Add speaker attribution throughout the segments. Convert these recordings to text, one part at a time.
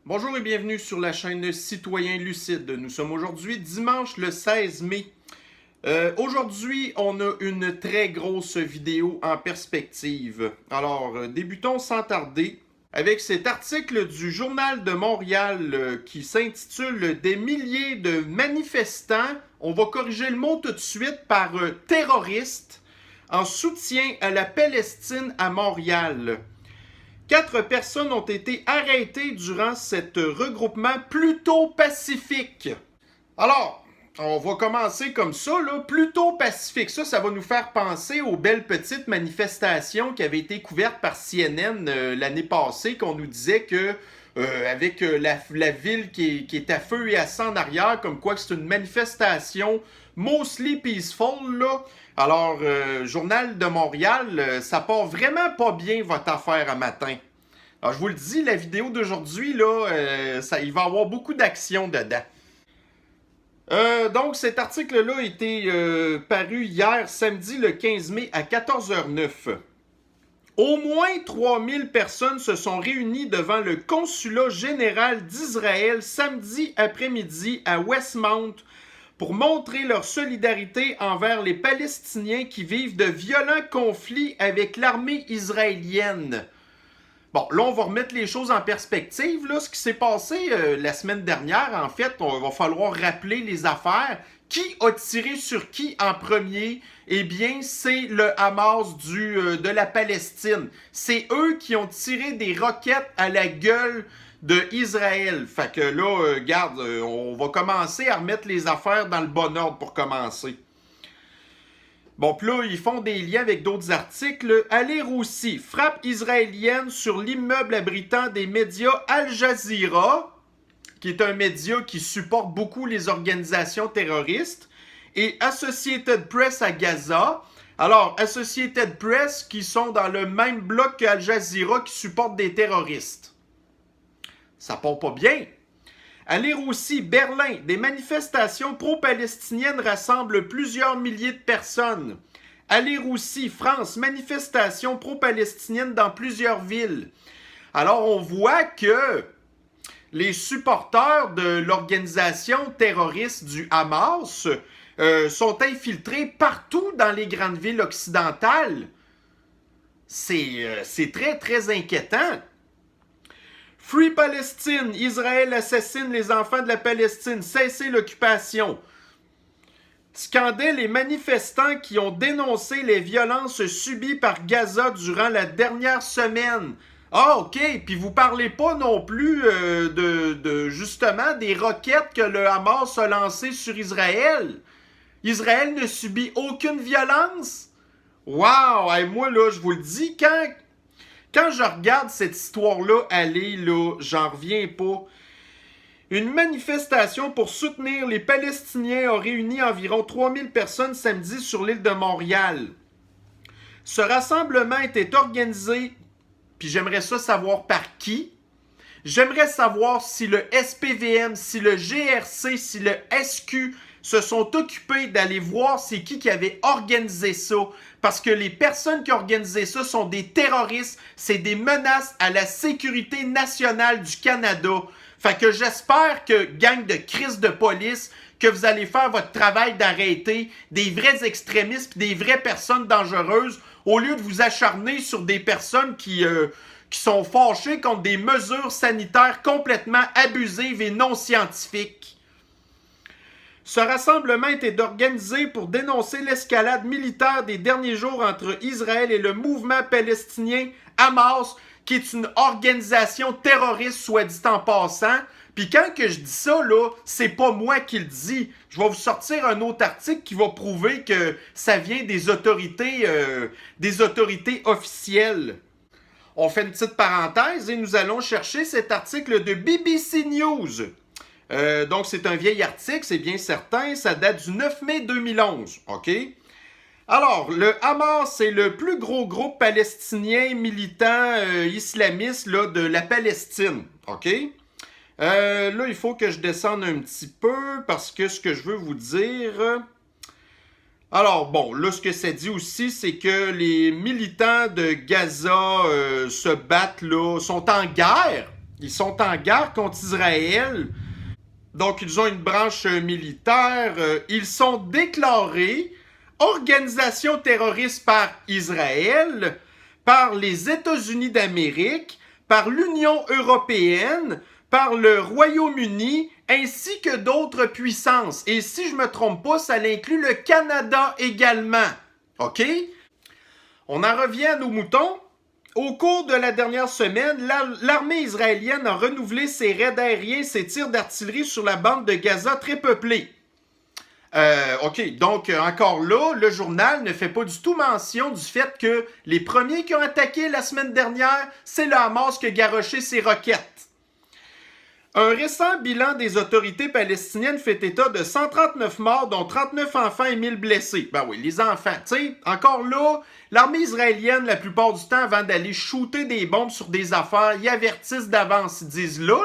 Speaker 1: Bonjour et bienvenue sur la chaîne Citoyen Lucide. Nous sommes aujourd'hui dimanche le 16 mai. Aujourd'hui, on a une très grosse vidéo en perspective. Alors, débutons sans tarder avec cet article du Journal de Montréal qui s'intitule « Des milliers de manifestants », on va corriger le mot tout de suite par « terroristes » en soutien à la Palestine à Montréal. 4 personnes ont été arrêtées durant cet regroupement plutôt pacifique. Alors, on va commencer comme ça, là, plutôt pacifique. Ça va nous faire penser aux belles petites manifestations qui avaient été couvertes par CNN l'année passée, qu'on nous disait que avec la ville qui est à feu et à sang en arrière, comme quoi que c'est une manifestation mostly peaceful, là. Alors, Journal de Montréal, ça part vraiment pas bien votre affaire à matin. Alors, je vous le dis, la vidéo d'aujourd'hui, là, il va y avoir beaucoup d'action dedans. Donc, cet article-là a été paru hier, samedi le 15 mai à 14h09. Au moins 3000 personnes se sont réunies devant le consulat général d'Israël samedi après-midi à Westmount pour montrer leur solidarité envers les Palestiniens qui vivent de violents conflits avec l'armée israélienne. Bon, là, on va remettre les choses en perspective. Là, ce qui s'est passé la semaine dernière, en fait, on va falloir rappeler les affaires. Qui a tiré sur qui en premier? Eh bien, c'est le Hamas de la Palestine. C'est eux qui ont tiré des roquettes à la gueule d'Israël. Fait que là, regarde, on va commencer à remettre les affaires dans le bon ordre pour commencer. Bon, puis là, ils font des liens avec d'autres articles. Ali Roussi, frappe israélienne sur l'immeuble abritant des médias Al Jazeera, qui est un média qui supporte beaucoup les organisations terroristes, et Associated Press à Gaza. Alors, Associated Press qui sont dans le même bloc qu'Al Jazeera qui supporte des terroristes. Ça part pas bien. À lire aussi, Berlin, des manifestations pro-palestiniennes rassemblent plusieurs milliers de personnes. À lire aussi, France, manifestations pro-palestiniennes dans plusieurs villes. Alors, on voit que les supporters de l'organisation terroriste du Hamas sont infiltrés partout dans les grandes villes occidentales. C'est très, très inquiétant. Free Palestine, Israël assassine les enfants de la Palestine, cessez l'occupation. Scandaient les manifestants qui ont dénoncé les violences subies par Gaza durant la dernière semaine. Ah, ok, puis vous parlez pas non plus justement des roquettes que le Hamas a lancées sur Israël. Israël ne subit aucune violence. Wow, hey, moi là, je vous le dis, quand je regarde cette histoire-là aller, là, j'en reviens pas. Une manifestation pour soutenir les Palestiniens a réuni environ 3000 personnes samedi sur l'île de Montréal. Ce rassemblement était organisé, puis j'aimerais ça savoir par qui. J'aimerais savoir si le SPVM, si le GRC, si le SQ se sont occupés d'aller voir c'est qui avait organisé ça. Parce que les personnes qui ont organisé ça sont des terroristes. C'est des menaces à la sécurité nationale du Canada. Fait que j'espère que, gang de crise de police, que vous allez faire votre travail d'arrêter des vrais extrémistes, des vraies personnes dangereuses, au lieu de vous acharner sur des personnes qui sont fâchées contre des mesures sanitaires complètement abusives et non scientifiques. Ce rassemblement était organisé pour dénoncer l'escalade militaire des derniers jours entre Israël et le mouvement palestinien Hamas, qui est une organisation terroriste, soit dit en passant. Puis quand que je dis ça, là, c'est pas moi qui le dis. Je vais vous sortir un autre article qui va prouver que ça vient des autorités officielles. On fait une petite parenthèse et nous allons chercher cet article de BBC News. Donc, c'est un vieil article, c'est bien certain. Ça date du 9 mai 2011, OK? Alors, le Hamas, c'est le plus gros groupe palestinien militant islamiste là, de la Palestine, OK? Là, il faut que je descende un petit peu parce que ce que je veux vous dire... Alors, bon, là, ce que ça dit aussi, c'est que les militants de Gaza se battent, là, sont en guerre. Ils sont en guerre contre Israël. Donc, ils ont une branche militaire. Ils sont déclarés organisation terroriste par Israël, par les États-Unis d'Amérique, par l'Union européenne, par le Royaume-Uni, ainsi que d'autres puissances. Et si je ne me trompe pas, ça inclut le Canada également. OK? On en revient à nos moutons. Au cours de la dernière semaine, l'armée israélienne a renouvelé ses raids aériens, ses tirs d'artillerie sur la bande de Gaza très peuplée. OK, donc encore là, le journal ne fait pas du tout mention du fait que les premiers qui ont attaqué la semaine dernière, c'est le Hamas qui a garoché ses roquettes. Un récent bilan des autorités palestiniennes fait état de 139 morts, dont 39 enfants et 1000 blessés. Ben oui, les enfants, tu sais, encore là, l'armée israélienne, la plupart du temps, avant d'aller shooter des bombes sur des affaires, ils avertissent d'avance. Ils disent là,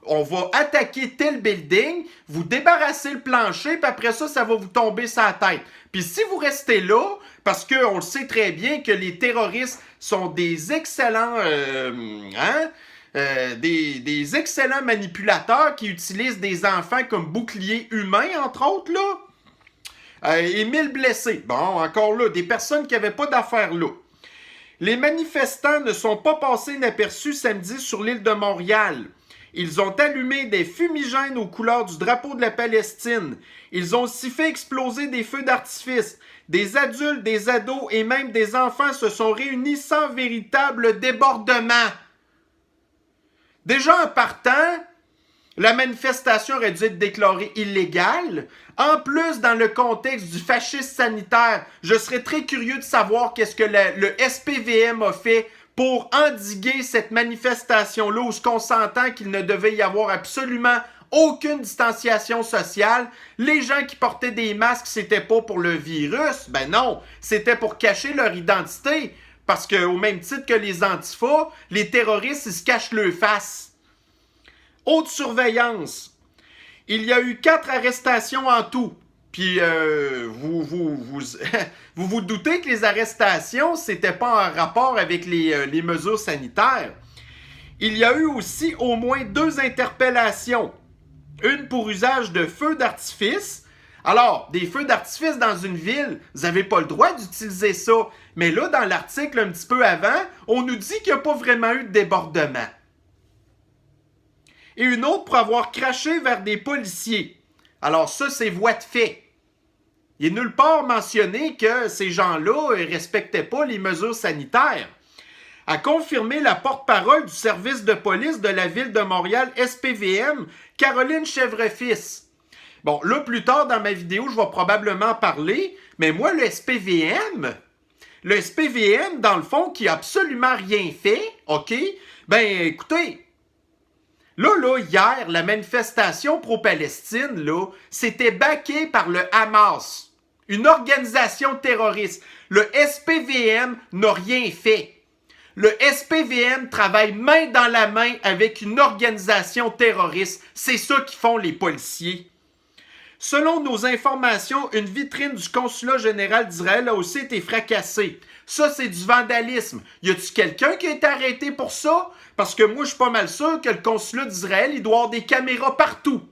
Speaker 1: on va attaquer tel building, vous débarrassez le plancher, puis après ça, ça va vous tomber sur la tête. Puis si vous restez là, parce qu'on le sait très bien que les terroristes sont des excellents... des excellents manipulateurs qui utilisent des enfants comme boucliers humains, entre autres, là. Et 1000 blessés. Bon, encore là, des personnes qui n'avaient pas d'affaires là. Les manifestants ne sont pas passés inaperçus samedi sur l'île de Montréal. Ils ont allumé des fumigènes aux couleurs du drapeau de la Palestine. Ils ont aussi fait exploser des feux d'artifice. Des adultes, des ados et même des enfants se sont réunis sans véritable débordement. Déjà en partant, la manifestation aurait dû être déclarée illégale. En plus, dans le contexte du fascisme sanitaire, je serais très curieux de savoir qu'est-ce que le SPVM a fait pour endiguer cette manifestation-là où on s'entend qu'il ne devait y avoir absolument aucune distanciation sociale. Les gens qui portaient des masques, c'était pas pour le virus. Ben non, c'était pour cacher leur identité. Parce qu'au même titre que les antifas, les terroristes, ils se cachent leur face. Haute surveillance. Il y a eu 4 arrestations en tout. Puis, vous doutez que les arrestations, c'était pas en rapport avec les mesures sanitaires. Il y a eu aussi au moins 2 interpellations. Une pour usage de feux d'artifice. Alors, des feux d'artifice dans une ville, vous n'avez pas le droit d'utiliser ça. Mais là, dans l'article un petit peu avant, on nous dit qu'il n'y a pas vraiment eu de débordement. Et une autre pour avoir craché vers des policiers. Alors ça, c'est voie de fait. Il n'est nulle part mentionné que ces gens-là ne respectaient pas les mesures sanitaires. A confirmé la porte-parole du service de police de la ville de Montréal, SPVM, Caroline Chèvrefils. Bon, là, plus tard dans ma vidéo, je vais probablement parler, mais moi, le SPVM, dans le fond, qui a absolument rien fait, OK? Ben, écoutez, là, hier, la manifestation pro-Palestine, là, c'était backé par le Hamas, une organisation terroriste. Le SPVM n'a rien fait. Le SPVM travaille main dans la main avec une organisation terroriste. C'est ça qu'ils font les policiers. Selon nos informations, une vitrine du consulat général d'Israël a aussi été fracassée. Ça, c'est du vandalisme. Y a-t-il quelqu'un qui a été arrêté pour ça? Parce que moi, je suis pas mal sûr que le consulat d'Israël, il doit avoir des caméras partout.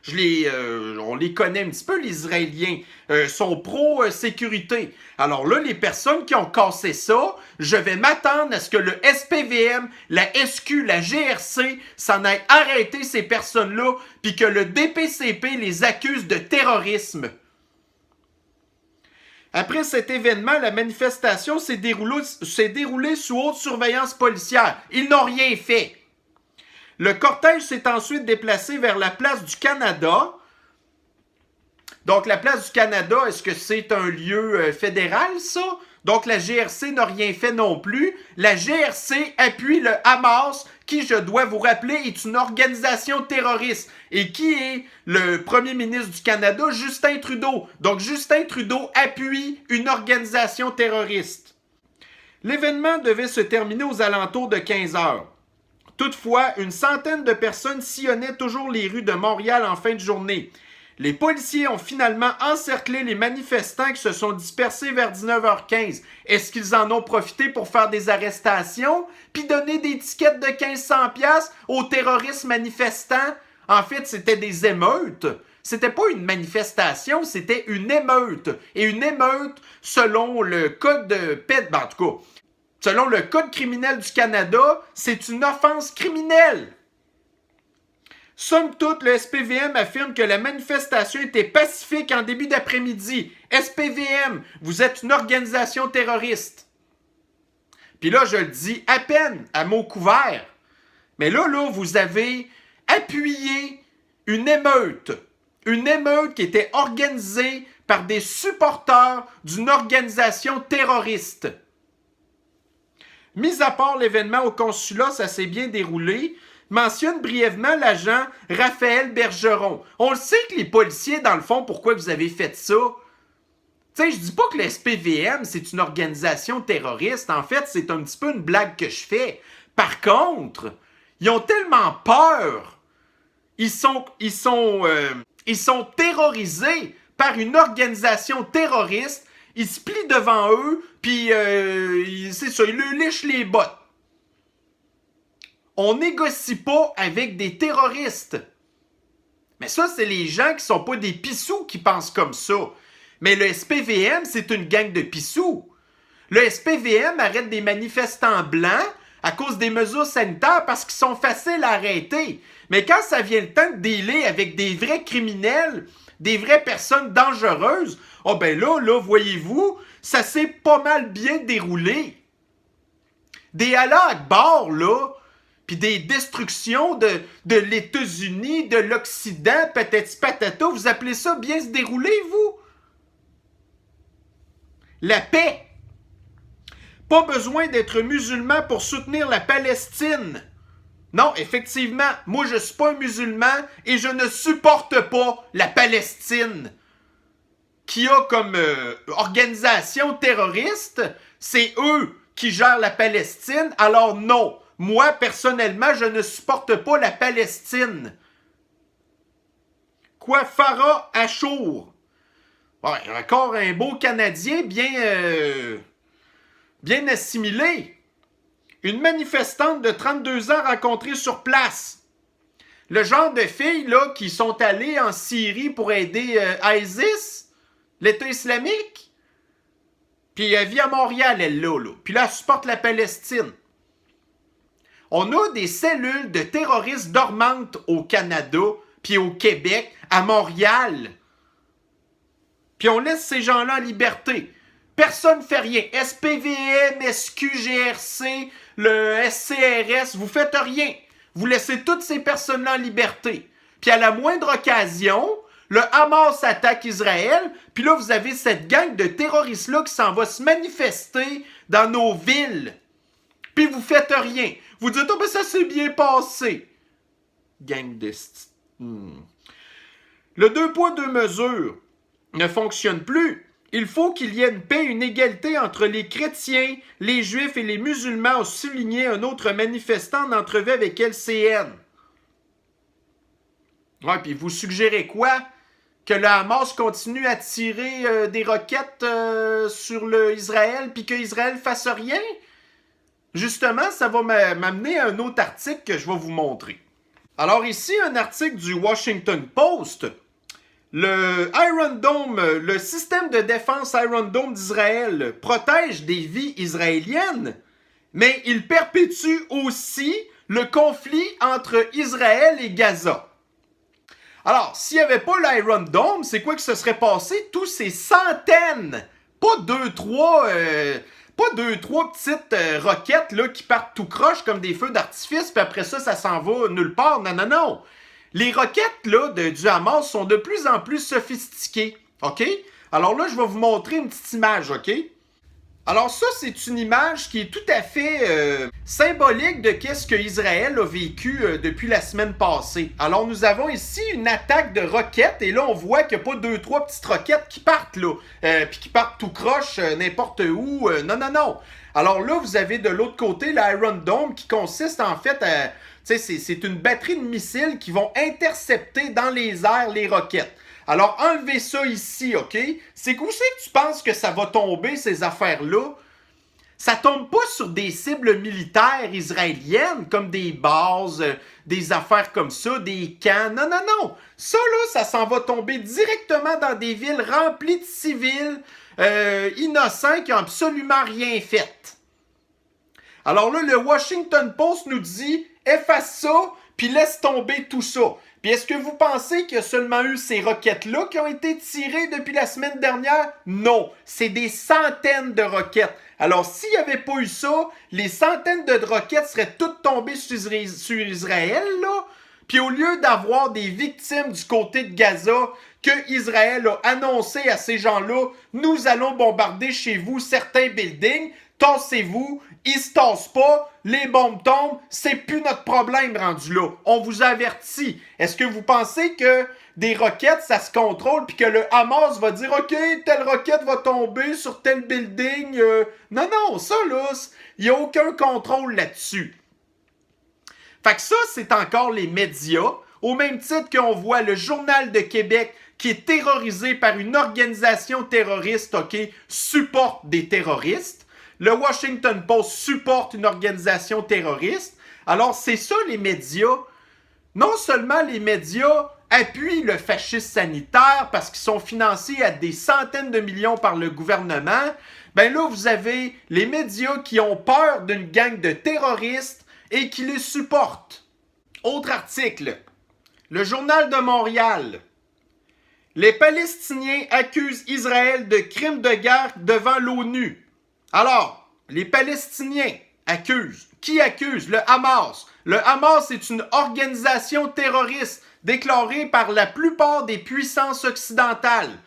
Speaker 1: On les connaît un petit peu, les Israéliens. Sont pro-sécurité. Alors là, les personnes qui ont cassé ça, je vais m'attendre à ce que le SPVM, la SQ, la GRC s'en aille arrêter ces personnes-là, puis que le DPCP les accuse de terrorisme. Après cet événement, la manifestation s'est déroulée sous haute surveillance policière. Ils n'ont rien fait. Le cortège s'est ensuite déplacé vers la place du Canada. Donc, la place du Canada, est-ce que c'est un lieu fédéral, ça? Donc, la GRC n'a rien fait non plus. La GRC appuie le Hamas, qui, je dois vous rappeler, est une organisation terroriste. Et qui est le premier ministre du Canada? Justin Trudeau. Donc, Justin Trudeau appuie une organisation terroriste. L'événement devait se terminer aux alentours de 15 heures. Toutefois, une centaine de personnes sillonnaient toujours les rues de Montréal en fin de journée. Les policiers ont finalement encerclé les manifestants qui se sont dispersés vers 19h15. Est-ce qu'ils en ont profité pour faire des arrestations puis donner des tickets de 1500$ aux terroristes manifestants? En fait, c'était des émeutes. C'était pas une manifestation, c'était une émeute. Et une émeute, selon le code de en tout cas, selon le code criminel du Canada, c'est une offense criminelle. Somme toute, le SPVM affirme que la manifestation était pacifique en début d'après-midi. SPVM, vous êtes une organisation terroriste. Puis là, je le dis à peine, à mots couverts. Mais là, vous avez appuyé une émeute. Une émeute qui était organisée par des supporters d'une organisation terroriste. Mis à part l'événement au consulat, ça s'est bien déroulé. Mentionne brièvement l'agent Raphaël Bergeron. On le sait que les policiers, dans le fond, pourquoi vous avez fait ça? Tu sais, je dis pas que le SPVM, c'est une organisation terroriste. En fait, c'est un petit peu une blague que je fais. Par contre, ils ont tellement peur. Ils sont terrorisés par une organisation terroriste. Ils se plient devant eux, puis c'est ça, ils leur lichent les bottes. On négocie pas avec des terroristes. Mais ça, c'est les gens qui sont pas des pissous qui pensent comme ça. Mais le SPVM, c'est une gang de pissous. Le SPVM arrête des manifestants blancs à cause des mesures sanitaires parce qu'ils sont faciles à arrêter. Mais quand ça vient le temps de dealer avec des vrais criminels, des vraies personnes dangereuses, oh ben là, voyez-vous, ça s'est pas mal bien déroulé. Des Allah Akbar, là, puis des destructions de les États-Unis, de l'Occident, patati patata, vous appelez ça bien se dérouler, vous? La paix. Pas besoin d'être musulman pour soutenir la Palestine. Non, effectivement, moi je suis pas un musulman et je ne supporte pas la Palestine. Qui a comme organisation terroriste, c'est eux qui gèrent la Palestine, alors non. Moi, personnellement, je ne supporte pas la Palestine. Quoi, Farah Achour? Ouais, encore un beau Canadien bien assimilé. Une manifestante de 32 ans rencontrée sur place. Le genre de filles là, qui sont allées en Syrie pour aider ISIS, l'État islamique. Puis elle vit à Montréal, elle là. Puis là, elle supporte la Palestine. On a des cellules de terroristes dormantes au Canada, puis au Québec, à Montréal. Puis on laisse ces gens-là en liberté. Personne ne fait rien. SPVM, SQGRC, le SCRS, vous faites rien. Vous laissez toutes ces personnes-là en liberté. Puis à la moindre occasion, le Hamas attaque Israël, puis là, vous avez cette gang de terroristes-là qui s'en va se manifester dans nos villes. Puis vous faites rien. Vous dites, oh ben ça s'est bien passé. Gang de... Le 2 poids 2 mesures ne fonctionne plus. Il faut qu'il y ait une paix, une égalité entre les chrétiens, les juifs et les musulmans, a souligné un autre manifestant en entrevue avec LCN. Ouais, puis vous suggérez quoi? Que le Hamas continue à tirer des roquettes sur Israël, puis qu'Israël fasse rien? Justement, ça va m'amener à un autre article que je vais vous montrer. Alors ici, un article du Washington Post. Le Iron Dome, le système de défense Iron Dome d'Israël protège des vies israéliennes, mais il perpétue aussi le conflit entre Israël et Gaza. Alors, s'il n'y avait pas l'Iron Dome, c'est quoi que se serait passé? Tous ces centaines, pas deux, trois petites roquettes là, qui partent tout croche comme des feux d'artifice, puis après ça s'en va nulle part. Non. Les roquettes là, du Hamas sont de plus en plus sophistiquées. OK? Alors là, je vais vous montrer une petite image, OK? Alors ça, c'est une image qui est tout à fait symbolique de qu'est-ce que Israël a vécu depuis la semaine passée. Alors nous avons ici une attaque de roquettes et là on voit qu'il n'y a pas 2-3 petites roquettes qui partent là, puis qui partent tout croche n'importe où. Non. Alors là, vous avez de l'autre côté l'Iron Dome qui consiste en fait à... C'est une batterie de missiles qui vont intercepter dans les airs les roquettes. Alors, enlevez ça ici, OK? C'est où c'est que tu penses que ça va tomber, ces affaires-là? Ça tombe pas sur des cibles militaires israéliennes, comme des bases, des affaires comme ça, des camps. Non, non, non. Ça, là, ça s'en va tomber directement dans des villes remplies de civils innocents qui n'ont absolument rien fait. Alors là, le Washington Post nous dit « Efface ça, puis laisse tomber tout ça ». Puis est-ce que vous pensez qu'il y a seulement eu ces roquettes-là qui ont été tirées depuis la semaine dernière? Non, c'est des centaines de roquettes. Alors, s'il n'y avait pas eu ça, les centaines de roquettes seraient toutes tombées sur Israël, là. Puis au lieu d'avoir des victimes du côté de Gaza, que Israël a annoncé à ces gens-là, nous allons bombarder chez vous certains buildings, tassez-vous, ils se tassent pas, les bombes tombent, c'est plus notre problème rendu là. On vous avertit. Est-ce que vous pensez que des roquettes, ça se contrôle, puis que le Hamas va dire « OK, telle roquette va tomber sur tel building. Non, non, ça, là, il n'y a aucun contrôle là-dessus. Fait que ça, c'est encore les médias. Au même titre qu'on voit le Journal de Québec qui est terrorisé par une organisation terroriste, OK, supporte des terroristes. Le Washington Post supporte une organisation terroriste. Alors, c'est ça les médias. Non seulement les médias appuient le fascisme sanitaire parce qu'ils sont financés à des centaines de millions par le gouvernement, ben là, vous avez les médias qui ont peur d'une gang de terroristes et qui les supportent. Autre article. Le Journal de Montréal. Les Palestiniens accusent Israël de crimes de guerre devant l'ONU. Alors, les Palestiniens accusent. Qui accuse? Le Hamas. Le Hamas est une organisation terroriste déclarée par la plupart des puissances occidentales.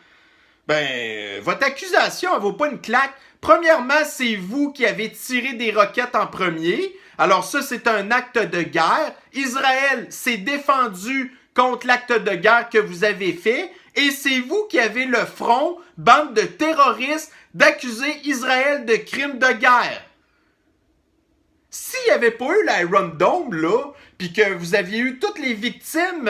Speaker 1: Ben, votre accusation, elle vaut pas une claque. Premièrement, c'est vous qui avez tiré des roquettes en premier. Alors ça, c'est un acte de guerre. Israël s'est défendu contre l'acte de guerre que vous avez fait. Et c'est vous qui avez le front, bande de terroristes, d'accuser Israël de crimes de guerre. S'il n'y avait pas eu l'Iron Dome, là, puis que vous aviez eu toutes les victimes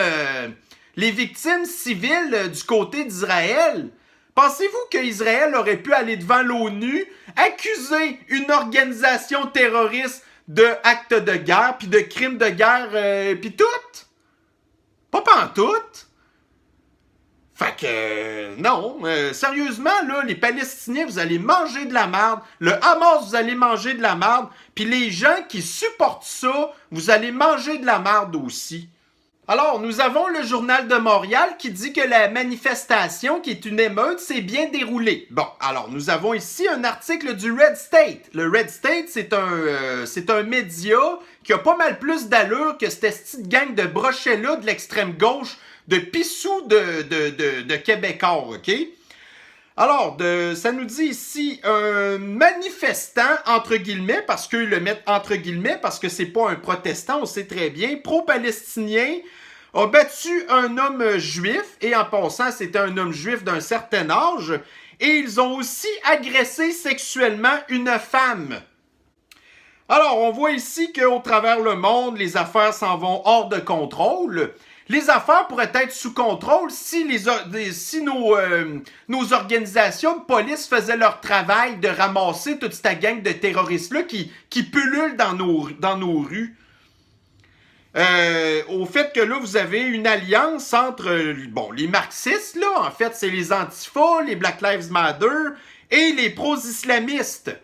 Speaker 1: civiles du côté d'Israël, pensez-vous qu'Israël aurait pu aller devant l'ONU, accuser une organisation terroriste d'actes de guerre, puis de crimes de guerre, puis tout? Pas pantoute. Fait que, non, sérieusement, là, les Palestiniens, vous allez manger de la merde. Le Hamas, vous allez manger de la merde. Puis les gens qui supportent ça, vous allez manger de la merde aussi. Alors, nous avons le Journal de Montréal qui dit que la manifestation, qui est une émeute, s'est bien déroulée. Bon, alors, nous avons ici un article du Red State. Le Red State, c'est un média qui a pas mal plus d'allure que cette petite gang de brochets-là de l'extrême gauche, de pissous de Québécois, OK? Alors, ça nous dit ici un manifestant, entre guillemets, parce qu'ils le mettent entre guillemets, parce que c'est pas un protestant, on sait très bien, pro-palestinien, a battu un homme juif, et en passant, c'était un homme juif d'un certain âge, et ils ont aussi agressé sexuellement une femme. Alors, on voit ici qu'au travers le monde, les affaires s'en vont hors de contrôle. Les affaires pourraient être sous contrôle si nos organisations de police faisaient leur travail de ramasser toute cette gang de terroristes-là qui pullulent dans nos rues. Au fait que là, vous avez une alliance entre, les marxistes, là, en fait, c'est les Antifa, les Black Lives Matter et les pros-islamistes.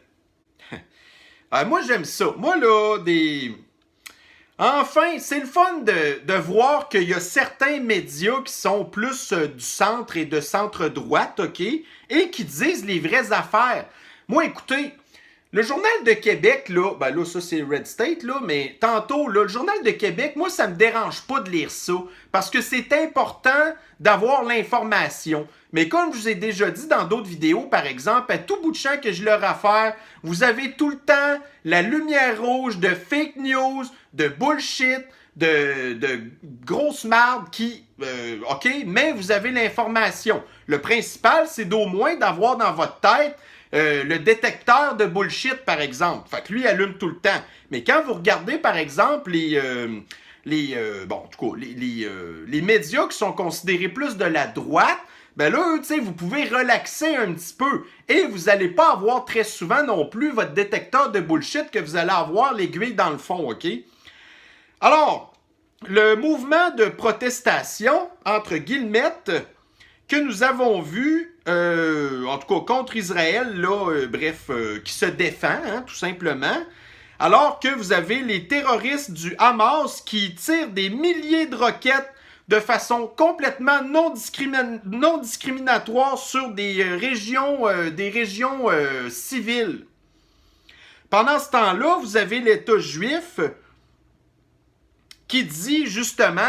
Speaker 1: Moi, j'aime ça. Moi, là, Enfin, c'est le fun de voir qu'il y a certains médias qui sont plus du centre et de centre-droite, OK, et qui disent les vraies affaires. Moi, écoutez, le Journal de Québec, là, ça c'est Red State, là, mais tantôt, là, le Journal de Québec, moi, ça me dérange pas de lire ça, parce que c'est important d'avoir l'information. Mais comme je vous ai déjà dit dans d'autres vidéos, par exemple, à tout bout de champ que je leur affaire, vous avez tout le temps la lumière rouge de fake news, de bullshit, de grosses mardes qui... OK, mais vous avez l'information. Le principal, c'est d'au moins d'avoir dans votre tête le détecteur de bullshit, par exemple. Fait que lui, il allume tout le temps. Mais quand vous regardez, par exemple, bon, en tout cas, les médias qui sont considérés plus de la droite, ben là, tu sais, vous pouvez relaxer un petit peu. Et vous n'allez pas avoir très souvent non plus votre détecteur de bullshit que vous allez avoir l'aiguille dans le fond, OK? Alors, le mouvement de protestation, entre guillemets, que nous avons vu, en tout cas contre Israël, là, qui se défend, hein, tout simplement, alors que vous avez les terroristes du Hamas qui tirent des milliers de roquettes de façon complètement non discriminatoire sur des régions civiles. Pendant ce temps-là, vous avez l'État juif qui dit justement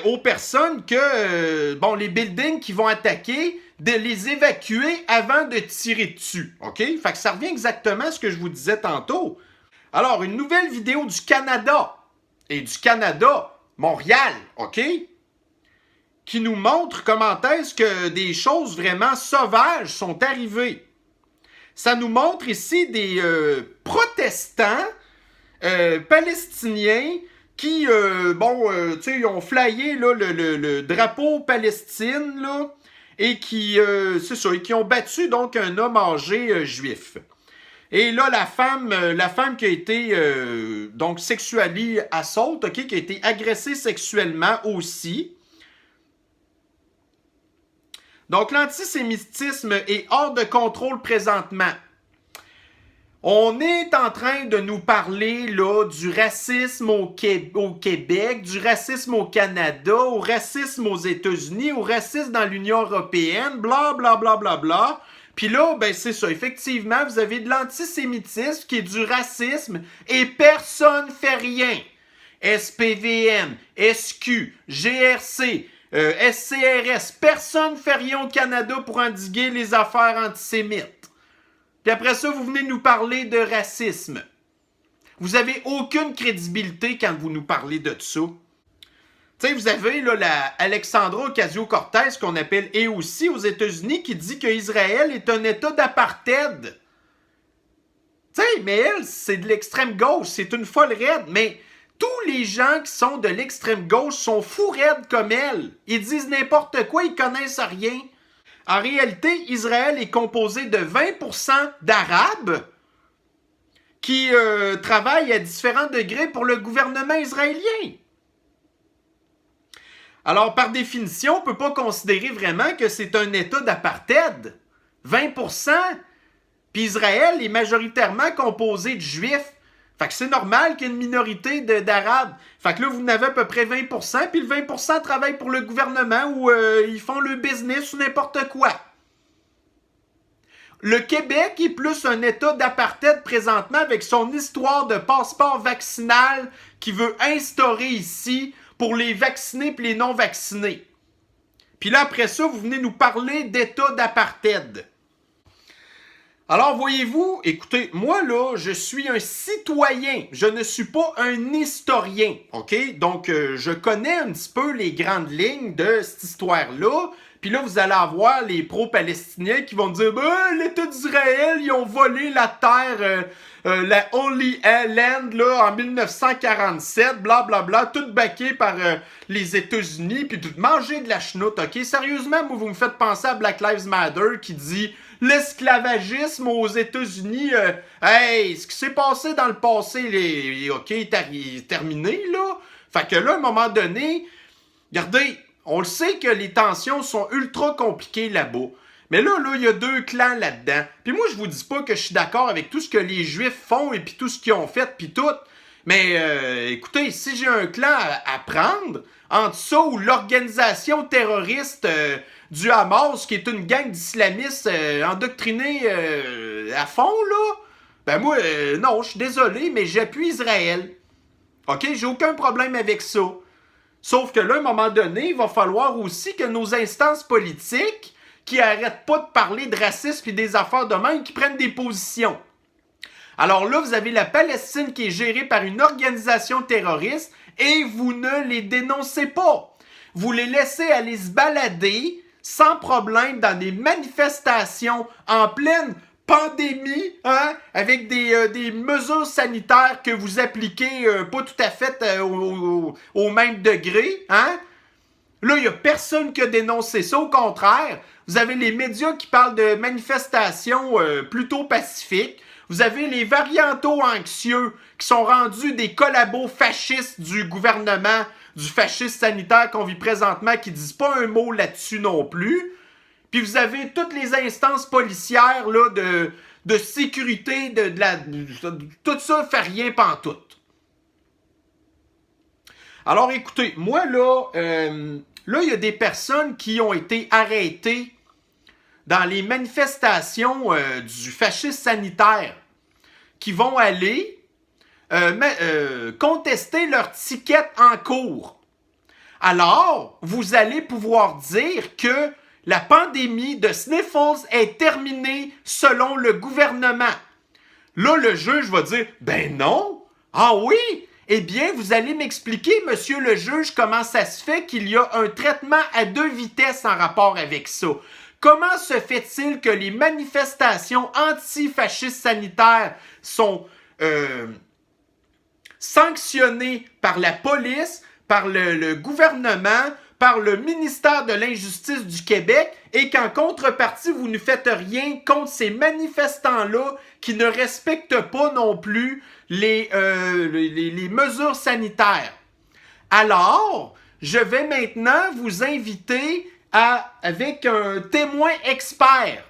Speaker 1: aux personnes que les buildings qui vont attaquer, de les évacuer avant de tirer dessus. OK? Fait que ça revient exactement à ce que je vous disais tantôt. Alors, une nouvelle vidéo du Canada, et du Canada, Montréal, OK? Qui nous montre comment est-ce que des choses vraiment sauvages sont arrivées. Ça nous montre ici des protestants palestiniens qui, ils ont flyé là, le drapeau Palestine, là, et qui, qui ont battu donc un homme âgé juif. Et là, la femme qui a été donc sexually assault, OK, qui a été agressée sexuellement aussi. Donc, l'antisémitisme est hors de contrôle présentement. On est en train de nous parler là, du racisme au Québec, du racisme au Canada, au racisme aux États-Unis, au racisme dans l'Union européenne, bla bla bla bla bla. Puis là, ben c'est ça, effectivement, vous avez de l'antisémitisme qui est du racisme et personne fait rien. SPVM, SQ, GRC, SCRS, personne fait rien au Canada pour endiguer les affaires antisémites. Puis après ça, vous venez nous parler de racisme. Vous avez aucune crédibilité quand vous nous parlez de ça. Tu sais, vous avez là, la Alexandra Ocasio-Cortez, qu'on appelle et aussi aux États-Unis, qui dit qu'Israël est un État d'apartheid. Tu sais, mais elle, c'est de l'extrême gauche, c'est une folle raide, mais tous les gens qui sont de l'extrême gauche sont fous raides comme elle. Ils disent n'importe quoi, ils connaissent rien. En réalité, Israël est composé de 20% d'Arabes qui travaillent à différents degrés pour le gouvernement israélien. Alors, par définition, on ne peut pas considérer vraiment que c'est un État d'apartheid. 20%, puis Israël est majoritairement composé de Juifs. Fait que c'est normal qu'il y ait une minorité d'Arabes. Fait que là, vous en avez à peu près 20%, puis le 20% travaille pour le gouvernement ou ils font le business ou n'importe quoi. Le Québec est plus un État d'apartheid présentement avec son histoire de passeport vaccinal qui veut instaurer ici pour les vaccinés et les non-vaccinés. Puis là, après ça, vous venez nous parler d'État d'apartheid. Alors, voyez-vous, écoutez, moi, là, je suis un citoyen. Je ne suis pas un historien, OK? Donc, je connais un petit peu les grandes lignes de cette histoire-là. Puis là, vous allez avoir les pro-palestiniens qui vont dire « Ben, l'État d'Israël, ils ont volé la terre, la Holy Land, là, en 1947, blablabla, tout baqué par les États-Unis, puis tout manger de la chenoute, OK? Sérieusement, moi, vous me faites penser à Black Lives Matter qui dit « L'esclavagisme aux États-Unis, hey, ce qui s'est passé dans le passé, OK, est terminé, là. » Fait que là, à un moment donné, regardez, on le sait que les tensions sont ultra compliquées là-bas. Mais là, il y a deux clans là-dedans. Puis moi, je vous dis pas que je suis d'accord avec tout ce que les Juifs font et puis tout ce qu'ils ont fait, puis tout. Mais écoutez, si j'ai un clan à prendre, entre ça ou l'organisation terroriste du Hamas, qui est une gang d'islamistes endoctrinés à fond, là, ben moi, non, je suis désolé, mais j'appuie Israël. OK? J'ai aucun problème avec ça. Sauf que là, à un moment donné, il va falloir aussi que nos instances politiques, qui arrêtent pas de parler de racisme et des affaires de même, qui prennent des positions. Alors là, vous avez la Palestine qui est gérée par une organisation terroriste et vous ne les dénoncez pas. Vous les laissez aller se balader sans problème dans des manifestations en pleine pandémie, hein, avec des mesures sanitaires que vous appliquez pas tout à fait au même degré, hein? Là, il n'y a personne qui a dénoncé ça. Au contraire, vous avez les médias qui parlent de manifestations plutôt pacifiques. Vous avez les variantaux anxieux qui sont rendus des collabos fascistes du gouvernement, du fascisme sanitaire qu'on vit présentement, qui ne disent pas un mot là-dessus non plus. Puis vous avez toutes les instances policières là, de sécurité, tout ça fait rien pantoute. Alors écoutez, moi là, il y a des personnes qui ont été arrêtées dans les manifestations du fascisme sanitaire qui vont aller contester leur ticket en cours. Alors, vous allez pouvoir dire que la pandémie de Sniffles est terminée selon le gouvernement. Là, le juge va dire, ben non. Ah oui? Eh bien, vous allez m'expliquer, monsieur le juge, comment ça se fait qu'il y a un traitement à 2 vitesses en rapport avec ça. Comment se fait-il que les manifestations antifascistes sanitaires sont sanctionnées par la police, par le gouvernement, par le ministère de l'Injustice du Québec et qu'en contrepartie, vous ne faites rien contre ces manifestants-là qui ne respectent pas non plus les mesures sanitaires. Alors, je vais maintenant vous inviter avec un témoin expert.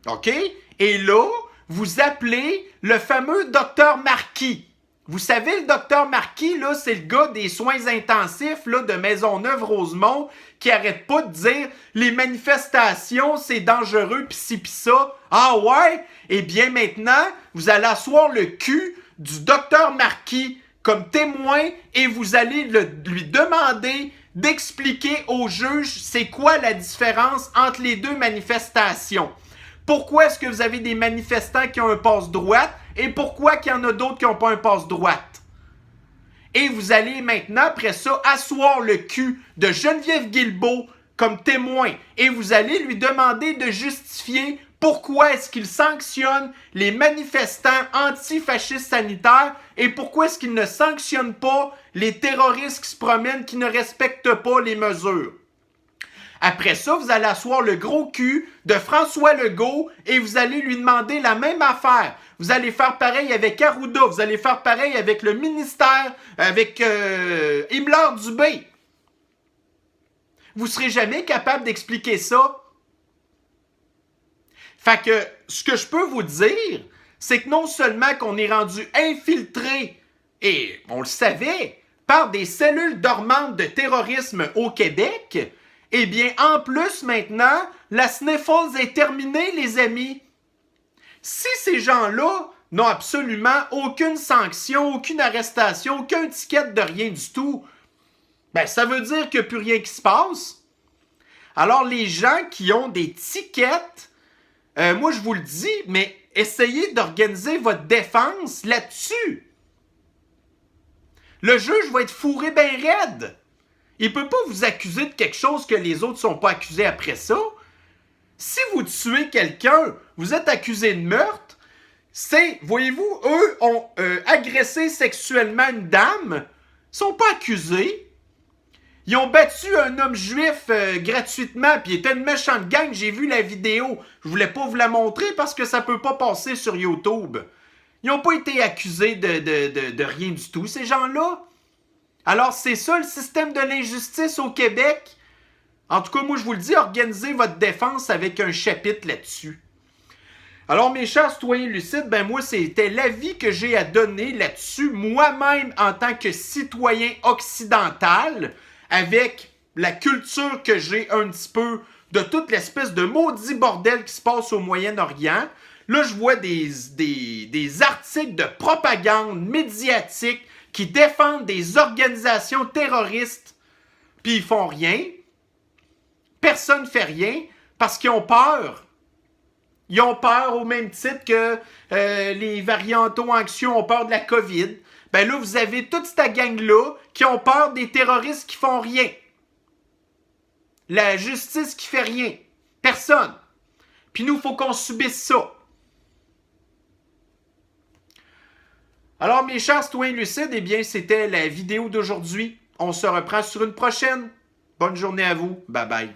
Speaker 1: OK? Et là, vous appelez le fameux docteur Marquis. Vous savez, le docteur Marquis, là, c'est le gars des soins intensifs là, de Maisonneuve-Rosemont qui arrête pas de dire les manifestations, c'est dangereux, pis ci pis ça. Ah ouais? Eh bien maintenant, vous allez asseoir le cul du docteur Marquis comme témoin et vous allez lui demander d'expliquer au juge c'est quoi la différence entre les deux manifestations. Pourquoi est-ce que vous avez des manifestants qui ont un passe-droite et pourquoi qu'il y en a d'autres qui n'ont pas un passe-droite? Et vous allez maintenant, après ça, asseoir le cul de Geneviève Guilbeault comme témoin et vous allez lui demander de justifier pourquoi est-ce qu'il sanctionne les manifestants antifascistes sanitaires et pourquoi est-ce qu'il ne sanctionne pas les terroristes qui se promènent, qui ne respectent pas les mesures. Après ça, vous allez asseoir le gros cul de François Legault et vous allez lui demander la même affaire. Vous allez faire pareil avec Arruda, vous allez faire pareil avec le ministère, avec Himmler-Dubé. Vous ne serez jamais capable d'expliquer ça. Fait que ce que je peux vous dire, c'est que non seulement qu'on est rendu infiltré, et on le savait, par des cellules dormantes de terrorisme au Québec, eh bien, en plus, maintenant, la Sniffles est terminée, les amis. Si ces gens-là n'ont absolument aucune sanction, aucune arrestation, aucun ticket de rien du tout, ben, ça veut dire qu'il n'y a plus rien qui se passe. Alors, les gens qui ont des tickets, moi, je vous le dis, mais essayez d'organiser votre défense là-dessus. Le juge va être fourré bien raide. Il ne peut pas vous accuser de quelque chose que les autres ne sont pas accusés après ça. Si vous tuez quelqu'un, vous êtes accusé de meurtre, voyez-vous, eux ont agressé sexuellement une dame, ils ne sont pas accusés. Ils ont battu un homme juif gratuitement, puis il était une méchante gang, j'ai vu la vidéo. Je voulais pas vous la montrer parce que ça peut pas passer sur YouTube. Ils n'ont pas été accusés de rien du tout, ces gens-là. Alors, c'est ça le système de l'injustice au Québec. En tout cas, moi, je vous le dis, organisez votre défense avec un chapitre là-dessus. Alors, mes chers citoyens lucides, ben moi, c'était l'avis que j'ai à donner là-dessus, moi-même, en tant que citoyen occidental, avec la culture que j'ai un petit peu de toute l'espèce de maudit bordel qui se passe au Moyen-Orient. Là, je vois des articles de propagande médiatique qui défendent des organisations terroristes, puis ils font rien. Personne ne fait rien parce qu'ils ont peur. Ils ont peur au même titre que les variantaux anxieux ont peur de la COVID. Ben là, vous avez toute cette gang-là qui ont peur des terroristes qui font rien. La justice qui fait rien. Personne. Puis nous, il faut qu'on subisse ça. Alors, mes chers citoyens lucides, eh bien, c'était la vidéo d'aujourd'hui. On se reprend sur une prochaine. Bonne journée à vous. Bye bye.